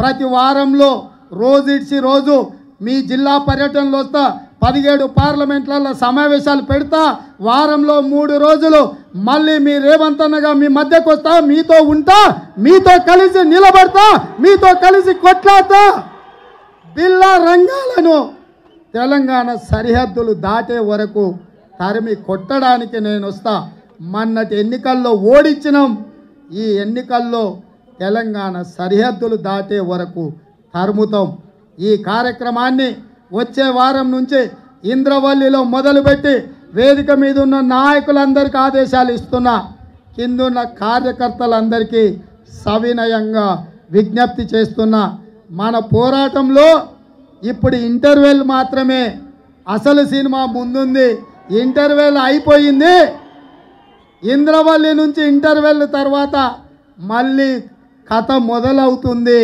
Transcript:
ప్రతి వారంలో రోజు ఇడ్చి రోజు మీ జిల్లా పర్యటనలో వస్తా 17 పార్లమెంట్లలో సమావేశాలు పెడతా వారంలో 3 రోజులు మళ్ళీ మీ రేవంత్ అన్నగా మీ మధ్యకు వస్తా మీతో ఉంటా మీతో కలిసి నిలబడతా మీతో కలిసి కొట్లాడతా బిల్లా రంగాలను తెలంగాణ సరిహద్దులు దాటే వరకు తరిమి కొట్టడానికి నేను వస్తా మొన్నటి ఎన్నికల్లో ఓడించినాం ఈ ఎన్నికల్లో తెలంగాణ సరిహద్దులు దాటే వరకు తరుముతాం ఈ కార్యక్రమాన్ని వచ్చే వారం నుంచి ఇంద్రవల్లిలో మొదలుపెట్టి వేదిక మీద ఉన్న నాయకులందరికీ ఆదేశాలు ఇస్తున్నా కిందున్న కార్యకర్తలందరికీ సవినయంగా విజ్ఞప్తి చేస్తున్నా మన పోరాటంలో ఇప్పుడు ఇంటర్వెల్ మాత్రమే అసలు సినిమా ముందుంది ఇంటర్వెల్ అయిపోయింది ఇంద్రవల్లి నుంచి ఇంటర్వెల్ తర్వాత మళ్ళీ కథ మొదలవుతుంది